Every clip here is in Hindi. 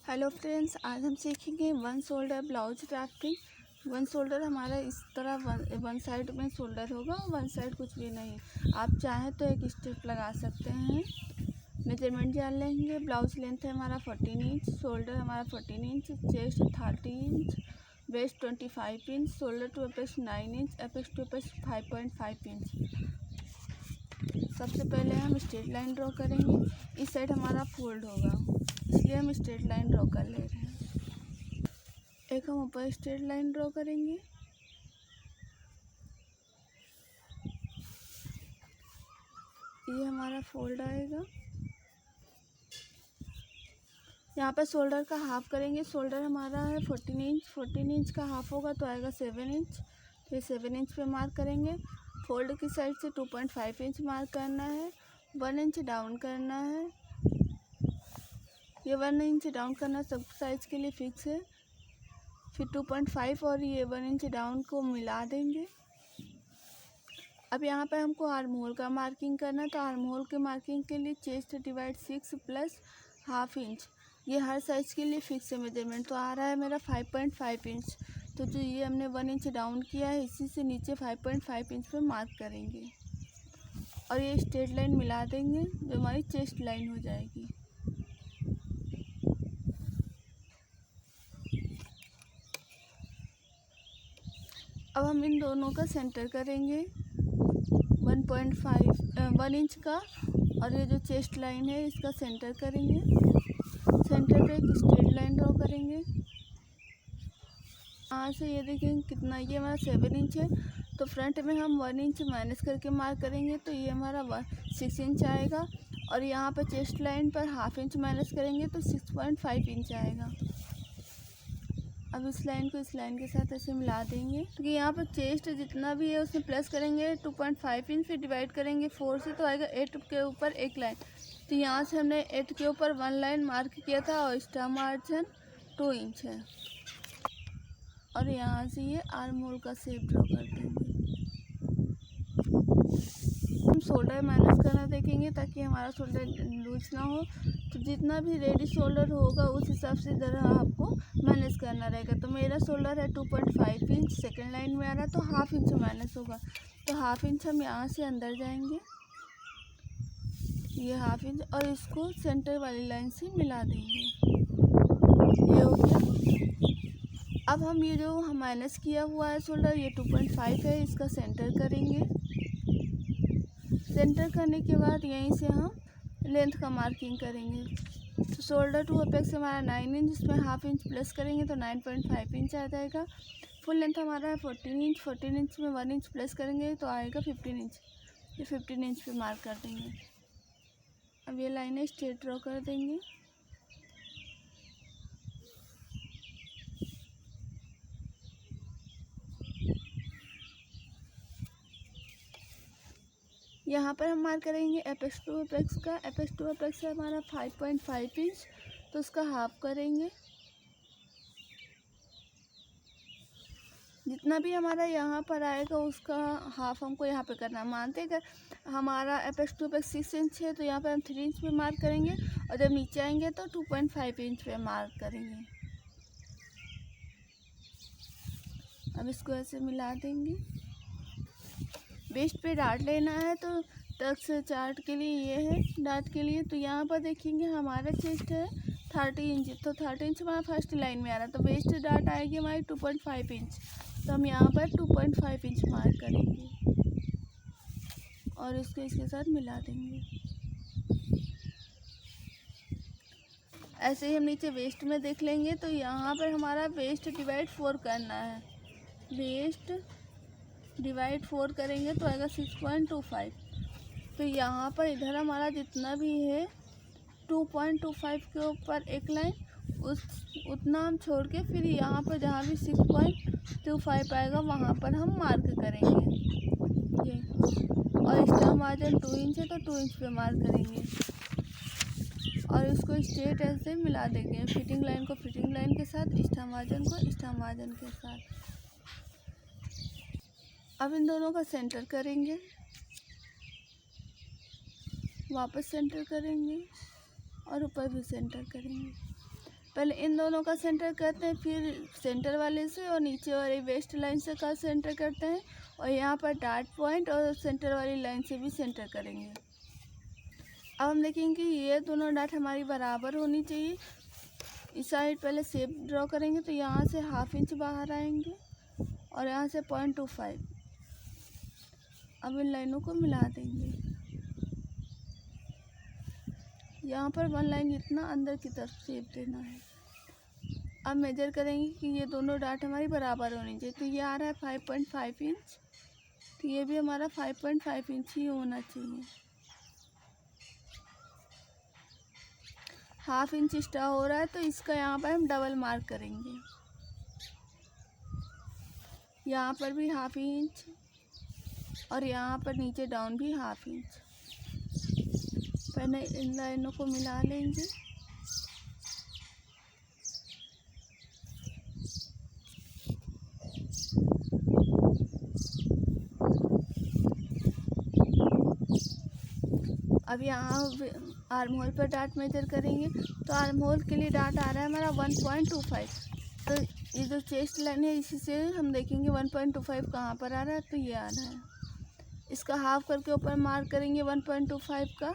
हेलो फ्रेंड्स, आज हम सीखेंगे one shoulder blouse drafting. One shoulder हमारा इस तरह वन साइड में शोल्डर होगा, वन साइड कुछ भी नहीं। आप चाहें तो एक स्टेप लगा सकते हैं। मेजरमेंट जान लेंगे। ब्लाउज लेंथ है हमारा 14 इंच, शोल्डर हमारा 14 inch, chest 30 inch, waist 25 inch, shoulder to apex 9 inch, apex to apex 5.5 inch. सबसे पहले हम स्ट्रेट लाइन ड्रॉ करेंगे। इस साइड हमारा फोल्ड होगा, इसलिए हम स्ट्रेट लाइन ड्रॉ कर ले रहे हैं। एक हम ऊपर स्ट्रेट लाइन ड्रॉ करेंगे। ये हमारा फोल्ड आएगा। यहाँ पर शोल्डर का हाफ करेंगे। शोल्डर हमारा है 14 इंच, 14 इंच का हाफ होगा तो आएगा 7 इंच। तो ये 7 इंच पे मार्क करेंगे। फोल्ड की साइड से 2.5 इंच मार्क करना है, 1 इंच डाउन करना है। ये 1 इंच डाउन करना सब साइज के लिए फिक्स है। फिर 2.5 और ये 1 इंच डाउन को मिला देंगे। अब यहाँ पे हमको आर्म होल का मार्किंग करना है, तो आर्म होल के मार्किंग के लिए chest divide 6 plus half inch. ये हर साइज के लिए फिक्स है मेजरमेंट। तो आ रहा है मेरा 5.5 इंच। तो जो ये हमने 1 इंच डाउन किया है, इसी से नीचे 5.5 इंच पे मार्क करेंगे और ये स्ट्रेट लाइन मिला देंगे जो हमारी चेस्ट लाइन हो जाएगी। अब हम इन दोनों का सेंटर करेंगे 1 इंच का, और ये जो चेस्ट लाइन है इसका सेंटर करेंगे। सेंटर पे एक स्ट्रेट लाइन ड्रॉ करेंगे। यहाँ से ये देखेंगे कितना, ये हमारा 7 इंच है, तो फ्रंट में हम 1 इंच माइनस करके मार्क करेंगे, तो ये हमारा 6 इंच आएगा। और यहाँ पर चेस्ट लाइन पर हाफ इंच माइनस करेंगे तो 6.5 इंच आएगा। अब इस लाइन को इस लाइन के साथ ऐसे मिला देंगे, क्योंकि यहाँ पर चेस्ट जितना भी है उसमें प्लस करेंगे 2.5 इंच, फिर डिवाइड करेंगे 4 से, तो आएगा 8 के ऊपर एक लाइन। तो यहाँ से हमने 8 के ऊपर 1 लाइन मार्क किया था और एक्स्ट्रा मार्जिन 2 इंच है। और यहाँ से ये आर्म होल का शेप ड्रॉ कर देंगे। हम शोल्डर माइनस करना देखेंगे ताकि हमारा शोल्डर लूज ना हो। तो जितना भी रेडी शोल्डर होगा उस हिसाब से ज़रा आपको माइनस करना रहेगा। तो मेरा शोल्डर है 2.5 इंच, सेकेंड लाइन में आ रहा है तो हाफ इंच माइनस होगा। तो हाफ इंच हम यहाँ से अंदर जाएंगे, ये हाफ इंच, और इसको सेंटर वाली लाइन से मिला देंगे। ये हो गया। अब हम ये जो हम माइनस किया हुआ है शोल्डर, ये 2.5 है, इसका सेंटर करेंगे। सेंटर करने के बाद यहीं से हम लेंथ का मार्किंग करेंगे। तो शोल्डर टू अपेक्स हमारा 9 इंच, इसमें हाफ इंच प्लस करेंगे तो 9.5 इंच आ जाएगा। फुल लेंथ हमारा है 14 इंच, 14 इंच में 1 इंच प्लस करेंगे तो आएगा 15 इंच। ये 15 इंच पे मार्क कर देंगे। अब ये लाइनें स्ट्रेट ड्रॉ कर देंगे। यहाँ पर हम मार्क करेंगे एपेक्स टू एपेक्स का। एपेक्स टू एपेक्स है हमारा 5.5 इंच, तो उसका हाफ करेंगे। जितना भी हमारा यहाँ पर आएगा उसका हाफ हमको यहाँ पे करना। मानते हैं कि हमारा एपेक्स टू एपेक्स 6 इंच है, तो यहाँ पर हम 3 इंच पे मार्क करेंगे, और जब नीचे आएंगे तो 2.5 इंच पे मार्क करेंगे। अब इसको ऐसे मिला देंगे। वेस्ट पे डार्ट लेना है, तो टक्स चार्ट के लिए ये है डार्ट के लिए। तो यहाँ पर देखेंगे हमारा चेस्ट है 30 इंच, तो 30 इंच हमारा फर्स्ट लाइन में आ रहा है, तो वेस्ट डार्ट आएगी हमारी 2.5 इंच। तो हम यहाँ पर 2.5 इंच मार्क करेंगे और इसको इसके साथ मिला देंगे। ऐसे ही हम नीचे वेस्ट में देख लेंगे, तो यहाँ पर हमारा वेस्ट डिवाइड 4 करना है। वेस्ट डिवाइड 4 करेंगे तो आएगा 6.25। तो यहाँ पर इधर हमारा जितना भी है 2.25 के ऊपर एक लाइन, उतना हम छोड़ के फिर यहाँ पर जहाँ भी 6.25 आएगा वहाँ पर हम मार्क करेंगे ये। और इसका मार्जिन 2 इंच है, तो 2 इंच पे मार्क करेंगे और इसको स्ट्रेट ऐसे मिला देंगे। फिटिंग लाइन को फिटिंग लाइन के साथ, एक्स्ट्रा मार्जिन को एक्स्ट्रा मार्जिन के साथ। अब इन दोनों का सेंटर करेंगे, वापस सेंटर करेंगे और ऊपर भी सेंटर करेंगे। पहले इन दोनों का सेंटर करते हैं, फिर सेंटर वाले से और नीचे वाली वेस्ट लाइन से का सेंटर करते हैं, और यहाँ पर डार्ट पॉइंट और सेंटर वाली लाइन से भी सेंटर करेंगे। अब हम देखेंगे कि ये दोनों डाट हमारी बराबर होनी चाहिए। इस साइड पहले शेप ड्रॉ करेंगे, तो यहाँ से 1/2 इंच बाहर आएंगे और यहाँ से 0.25। अब इन लाइनों को मिला देंगे। यहाँ पर 1 लाइन जितना अंदर की तरफ शेप देना है। अब मेजर करेंगे कि ये दोनों डाट हमारी बराबर होनी चाहिए। तो ये आ रहा है 5.5 इंच, तो ये भी हमारा 5.5 इंच ही होना चाहिए। 1/2 इंच एक्स्ट्रा हो रहा है, तो इसका यहाँ पर हम डबल मार्क करेंगे। यहाँ पर भी 1/2 इंच और यहाँ पर नीचे डाउन भी 1/2 इंच। पहले इन लाइनों को मिला लेंगे। अब यहाँ आर्म होल पर डाट मेजर करेंगे, तो आर्म होल के लिए डाट आ रहा है हमारा 1.25। तो ये जो चेस्ट लाइन है, इसी से हम देखेंगे 1.25 कहाँ पर आ रहा है, तो ये आ रहा है। इसका हाफ करके ऊपर मार्क करेंगे 1.25 का,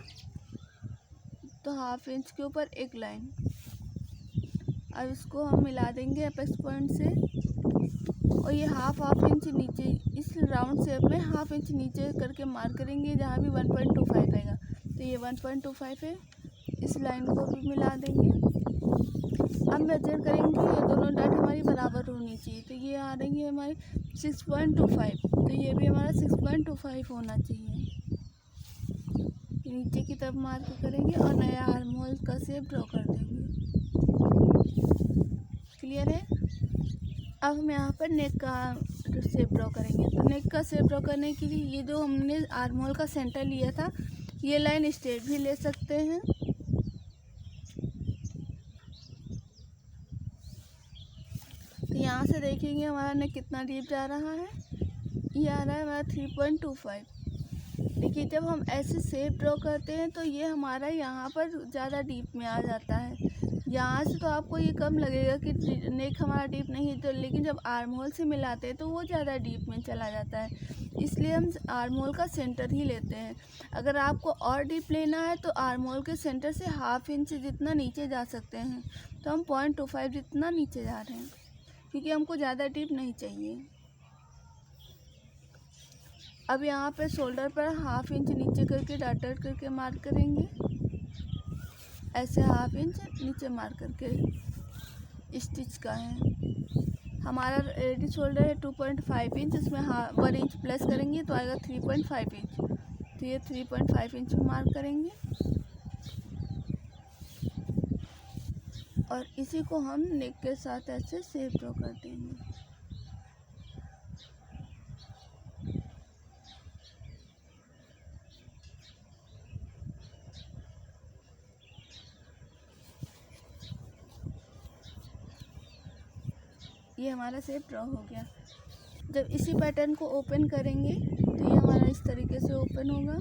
तो 1/2 इंच के ऊपर एक लाइन। अब इसको हम मिला देंगे अपेक्स पॉइंट से, और ये 1/2 इंच नीचे इस राउंड शेप में 1/2 इंच नीचे करके मार्क करेंगे जहाँ भी 1.25 आएगा। तो ये 1.25 है, इस लाइन को भी मिला देंगे। अब मेजर करेंगे, ये दोनों डाट हमारी बराबर होनी चाहिए। तो ये आ रही है हमारी 6.25, तो ये भी हमारा 6.25 होना चाहिए। नीचे की तरफ मार्क करेंगे और नया आर्म होल का शेप ड्रॉ कर देंगे। क्लियर है। अब हम यहाँ पर नेक का शेप ड्रॉ करेंगे। तो नेक का शेप ड्रॉ करने के लिए ये जो हमने आर्म होल का सेंटर लिया था, ये लाइन स्ट्रेट भी ले सकते हैं। तो यहाँ से देखेंगे हमारा नेक कितना डीप जा रहा है। ये आ रहा है हमारा 3.25। देखिए, जब हम ऐसे शेप ड्रॉ करते हैं तो ये हमारा यहाँ पर ज़्यादा डीप में आ जाता है। यहाँ से तो आपको ये कम लगेगा कि नेक हमारा डीप नहीं है, तो लेकिन जब आर्म होल से मिलाते हैं तो वो ज़्यादा डीप में चला जाता है। इसलिए हम आर्म होल का सेंटर ही लेते हैं। अगर आपको और डीप लेना है तो आर्म होल के सेंटर से 1/2 इंच जितना नीचे जा सकते हैं। तो हम 0.25 जितना नीचे जा रहे हैं, क्योंकि हमको ज़्यादा डीप नहीं चाहिए। अब यहाँ पे शोल्डर पर 1/2 इंच नीचे करके डॉटेड करके मार्क करेंगे। ऐसे 1/2 इंच नीचे मार्क करके स्टिच का है। हमारा रेडी शोल्डर है 2.5 इंच, इसमें 1 इंच प्लस करेंगे तो आएगा 3.5 इंच। तो ये 3.5 इंच मार्क करेंगे और इसी को हम नेक के साथ ऐसे शेप ड्रॉ कर देंगे। ये हमारा शेप ड्रॉ हो गया। जब इसी पैटर्न को ओपन करेंगे तो ये हमारा इस तरीके से ओपन होगा।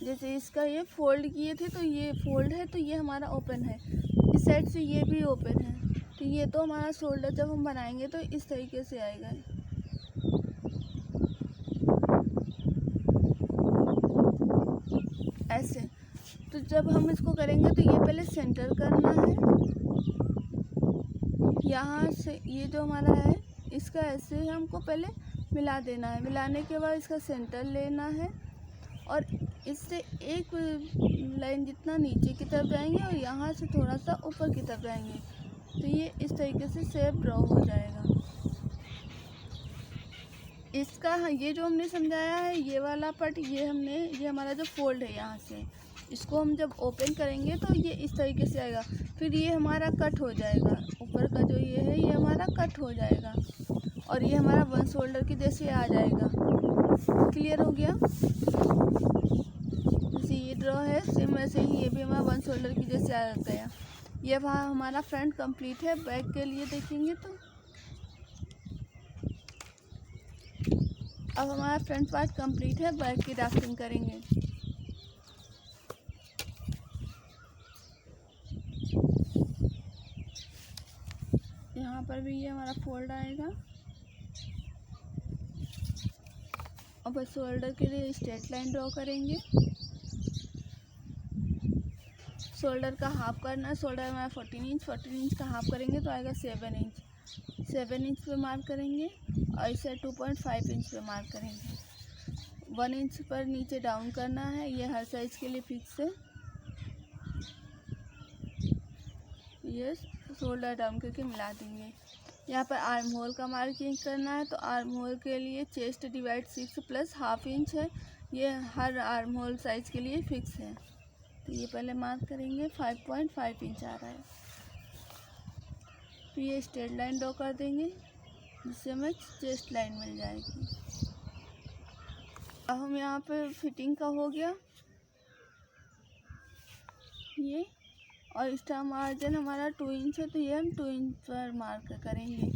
जैसे इसका ये फोल्ड किए थे तो ये फोल्ड है, तो ये हमारा ओपन है। इस साइड से ये भी ओपन है, तो ये तो हमारा शोल्डर जब हम बनाएंगे तो इस तरीके से आएगा। ऐसे तो जब हम इसको करेंगे तो ये पहले सेंटर करना है। यहाँ से ये जो हमारा है इसका ऐसे हमको पहले मिला देना है। मिलाने के बाद इसका सेंटर लेना है और इससे एक लाइन जितना नीचे की तरफ जाएंगे और यहाँ से थोड़ा सा ऊपर की तरफ जाएंगे, तो ये इस तरीके से शेप ड्रॉ हो जाएगा। इसका ये जो हमने समझाया है, ये वाला पार्ट ये हमारा जो फोल्ड है, यहाँ से इसको हम जब ओपन करेंगे तो ये इस तरीके से आएगा। फिर ये हमारा कट हो जाएगा, ऊपर का जो ये है ये हमारा कट हो जाएगा और ये हमारा 1 शोल्डर की जैसे आ जाएगा। क्लियर हो गया। ड्रॉ है सेम वैसे ही ये भी हमारा 1 शोल्डर की जैसे आ गया। ये वहाँ हमारा फ्रंट कंप्लीट है। बैक के लिए देखेंगे तो अब हमारा फ्रंट पार्ट कंप्लीट है। बैक की ड्राफ्टिंग करेंगे। यहाँ पर भी ये हमारा फोल्ड आएगा। अब शोल्डर के लिए स्ट्रेट लाइन ड्रॉ करेंगे। शोल्डर का हाफ करना है। शोल्डर हमारा 14 इंच, 14 इंच का हाफ करेंगे तो आएगा 7 इंच। 7 इंच पे मार्क करेंगे और इसे 2.5 इंच पे मार्क करेंगे। 1 इंच पर नीचे डाउन करना है। ये हर साइज के लिए फिक्स है। ये शोल्डर डाउन करके मिला देंगे। यहाँ पर आर्म होल का मार्किंग करना है तो आर्म होल के लिए chest divide 6 plus half inch है। ये हर आर्म होल साइज के लिए फिक्स है। तो ये पहले मार्क करेंगे। 5.5 इंच आ रहा है। फिर ये स्ट्रेट लाइन ड्रॉ कर देंगे जिससे हमें चेस्ट लाइन मिल जाएगी। अब हम यहाँ पे फिटिंग का हो गया ये, और इसका मार्जिन हमारा 2 इंच है तो ये हम 2 इंच पर मार्क करेंगे।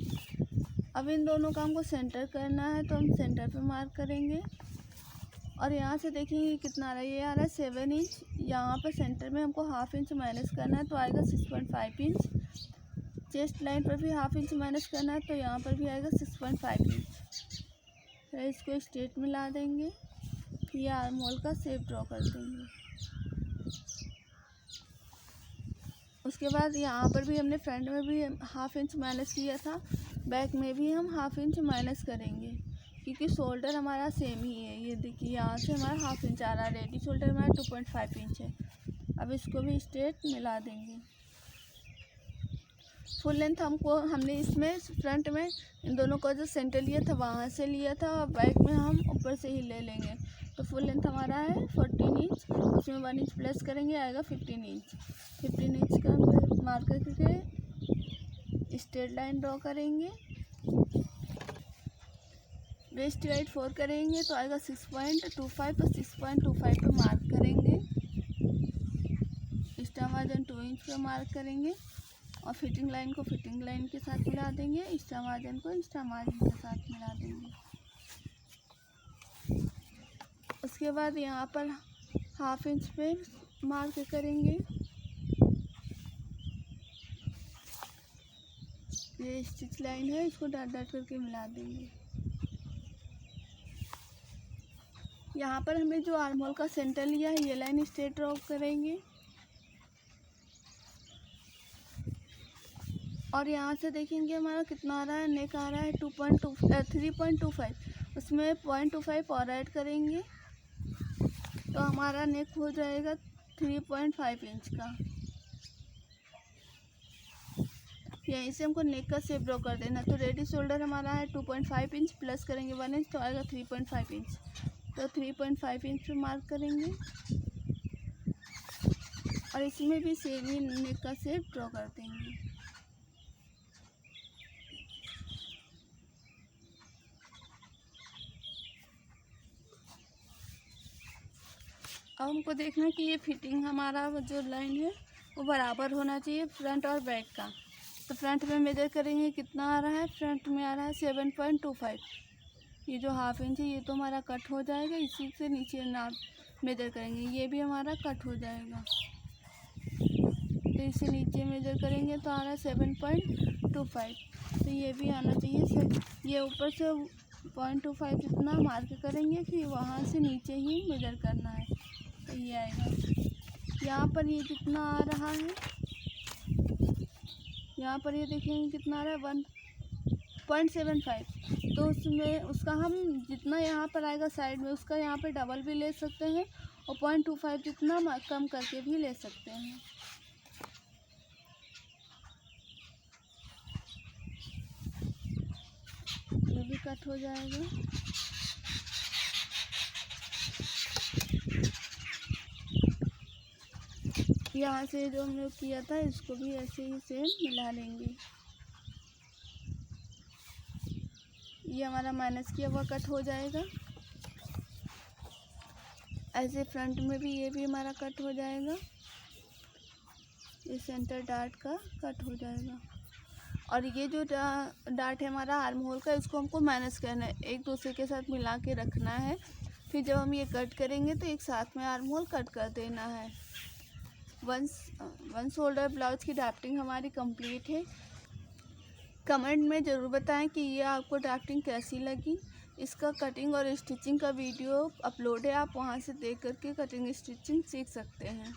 अब इन दोनों का हमको सेंटर करना है तो हम सेंटर पे मार्क करेंगे। और यहाँ से देखेंगे कितना आ रहा है। ये आ रहा है 7 इंच। यहाँ पर सेंटर में हमको हाफ इंच माइनस करना है तो आएगा 6.5 इंच। चेस्ट लाइन पर भी हाफ इंच माइनस करना है तो यहाँ पर भी आएगा 6.5 इंच। फिर इसको स्ट्रेट मिला देंगे। फिर ये आर्म होल का शेप ड्रॉ कर देंगे। उसके बाद यहाँ पर भी हमने फ्रंट में भी हाफ इंच माइनस किया था। बैक में भी हम हाफ इंच माइनस करेंगे क्योंकि शोल्डर हमारा सेम ही है। ये देखिए यहाँ से हमारा हाफ इंच आ रहा है। रेडी शोल्डर हमारा 2.5 इंच है। अब इसको भी स्ट्रेट मिला देंगे। फुल लेंथ हमने इसमें फ्रंट में इन दोनों का जो सेंटर लिया था वहाँ से लिया था और बैक में हम ऊपर से ही ले लेंगे। तो फुल लेंथ हमारा है 14 इंच। उसमें 1 इंच प्लस करेंगे आएगा 15 इंच। 15 इंच का मार्क करके स्ट्रेट लाइन ड्रॉ करेंगे। वेस्ट डिवाइड 4 करेंगे तो आएगा 6.25। तो 6.25 पे मार्क करेंगे। एक्स्ट्रा मार्जिन 2 इंच पे मार्क करेंगे और फिटिंग लाइन को फिटिंग लाइन के साथ मिला देंगे। एक्स्ट्रा मार्जिन को एक्स्ट्रा मार्जिन के साथ मिला देंगे। उसके बाद यहाँ पर हाफ इंच पे मार्क करेंगे। ये स्टिच लाइन है, इसको डॉट डॉट करके मिला देंगे। यहाँ पर हमें जो आर्म होल का सेंटर लिया है ये लाइन स्ट्रेट ड्रॉ करेंगे। और यहाँ से देखेंगे हमारा कितना आ रहा है। नेक आ रहा है 3.25। उसमें 0.25 और ऐड करेंगे तो हमारा नेक हो जाएगा 3.5 इंच का। यहीं से हमको नेक का शेप ड्रॉ कर देना। तो रेडी शोल्डर हमारा है 2.5 इंच प्लस करेंगे 1 इंच तो आएगा 3.5 इंच। तो 3.5 इंच पे मार्क करेंगे और इसमें भी सेम ही नेक का शेप ड्रॉ कर देंगे। अब हमको देखना कि ये फिटिंग हमारा जो लाइन है वो बराबर होना चाहिए फ्रंट और बैक का। तो फ्रंट में मेजर करेंगे कितना आ रहा है। फ्रंट में आ रहा है 7.25। ये जो हाफ इंच है ये तो हमारा कट हो जाएगा। इसी से नीचे नाप मेजर करेंगे। ये भी हमारा कट हो जाएगा तो इसे नीचे मेजर करेंगे तो आ रहा है 7.25। तो ये भी आना चाहिए। ये ऊपर से 0.25 जितना मार्क करेंगे फिर वहाँ से नीचे ही मेजर करना है तो ये आएगा। यहाँ पर ये जितना आ रहा है, यहाँ पर ये देखेंगे कितना आ रहा है 1.75। तो उसमें उसका हम जितना यहाँ पर आएगा साइड में उसका यहाँ पे डबल भी ले सकते हैं और 0.25 जितना कम करके भी ले सकते हैं। ये भी कट हो जाएगा। यहाँ से जो हमने किया था इसको भी ऐसे ही सेम मिला लेंगे। ये हमारा माइनस किया हुआ कट हो जाएगा। ऐसे फ्रंट में भी ये भी हमारा कट हो जाएगा, ये सेंटर डार्ट का कट हो जाएगा। और ये जो डार्ट है हमारा आर्म होल का, इसको हमको माइनस करना है, एक दूसरे के साथ मिला के रखना है। फिर जब हम ये कट करेंगे तो एक साथ में आर्म होल कट कर देना है। वन शोल्डर ब्लाउज की ड्राफ्टिंग हमारी कंप्लीट है। कमेंट में ज़रूर बताएं कि ये आपको ड्राफ्टिंग कैसी लगी। इसका कटिंग और स्टिचिंग का वीडियो अपलोड है, आप वहां से देख करके कटिंग स्टिचिंग सीख सकते हैं।